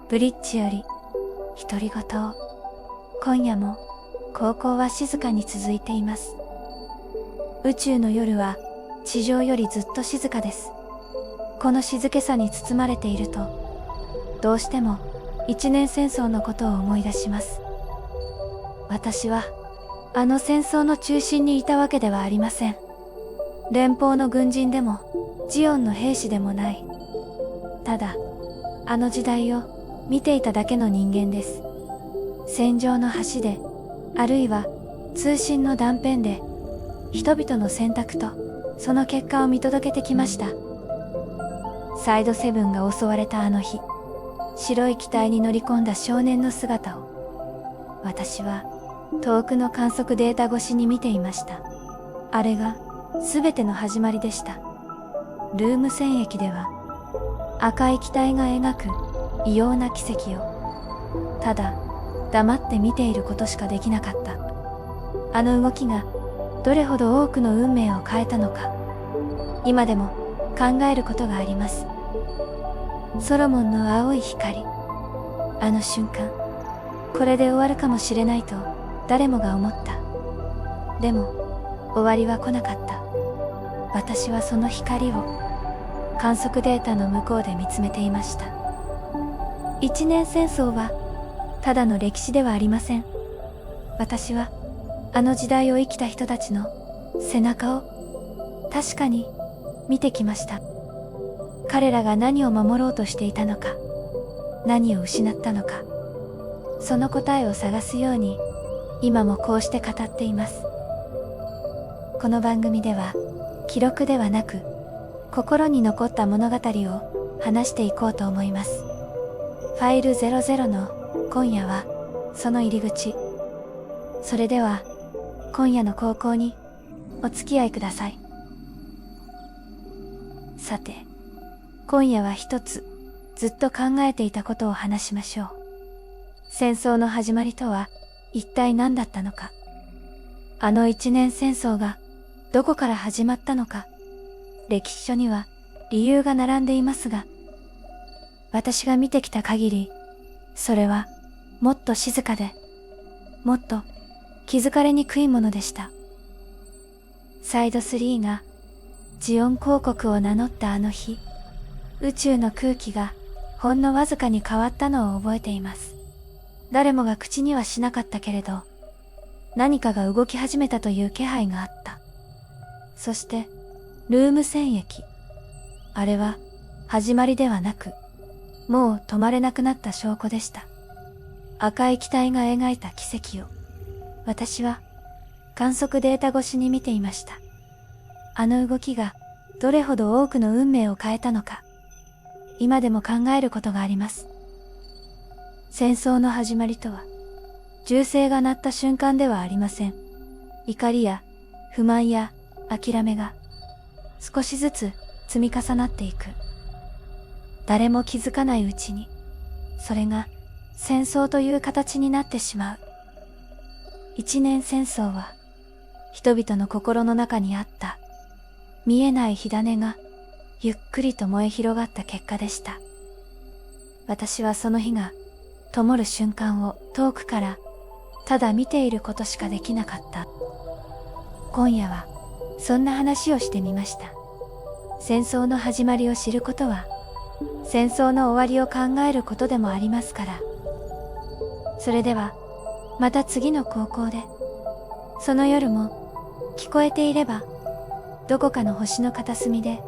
ブリッジより独り言を。今夜も高校は静かに続いています。宇宙の夜は地上よりずっと静かです。この静けさに包まれていると、どうしても一年戦争のことを思い出します。私はあの戦争の中心にいたわけではありません。連邦の軍人でもジオンの兵士でもない。ただあの時代を見ていただけの人間です。戦場の橋で、あるいは通信の断片で、人々の選択とその結果を見届けてきました。サイドセブンが襲われたあの日、白い機体に乗り込んだ少年の姿を、私は遠くの観測データ越しに見ていました。あれが全ての始まりでした。ルーム戦役では、赤い機体が描く異様な奇跡を、ただ黙って見ていることしかできなかった。あの動きがどれほど多くの運命を変えたのか、今でも考えることがあります。ソロモンの青い光、あの瞬間、これで終わるかもしれないと誰もが思った。でも終わりは来なかった。私はその光を観測データの向こうで見つめていました。一年戦争はただの歴史ではありません。私はあの時代を生きた人たちの背中を確かに見てきました。彼らが何を守ろうとしていたのか、何を失ったのか、その答えを探すように今もこうして語っています。この番組では記録ではなく心に残った物語を話していこうと思います。ファイル00の今夜はその入り口。それでは今夜の高校にお付き合いください。さて、今夜は一つずっと考えていたことを話しましょう。戦争の始まりとは一体何だったのか。あの一年戦争がどこから始まったのか。歴史書には理由が並んでいますが、私が見てきた限り、それはもっと静かで、もっと気づかれにくいものでした。サイド3がジオン公国を名乗ったあの日、宇宙の空気がほんのわずかに変わったのを覚えています。誰もが口にはしなかったけれど、何かが動き始めたという気配があった。そして、ルーム戦役。あれは始まりではなく、もう止まれなくなった証拠でした。赤い機体が描いた奇跡を、私は観測データ越しに見ていました。あの動きがどれほど多くの運命を変えたのか、今でも考えることがあります。戦争の始まりとは、銃声が鳴った瞬間ではありません。怒りや不満や諦めが少しずつ積み重なっていく。誰も気づかないうちに、それが戦争という形になってしまう。一年戦争は、人々の心の中にあった見えない火種がゆっくりと燃え広がった結果でした。私はその火が灯る瞬間を遠くからただ見ていることしかできなかった。今夜はそんな話をしてみました。戦争の始まりを知ることは、戦争の終わりを考えることでもありますから。それでは、また次の高校で、その夜も聞こえていれば、どこかの星の片隅で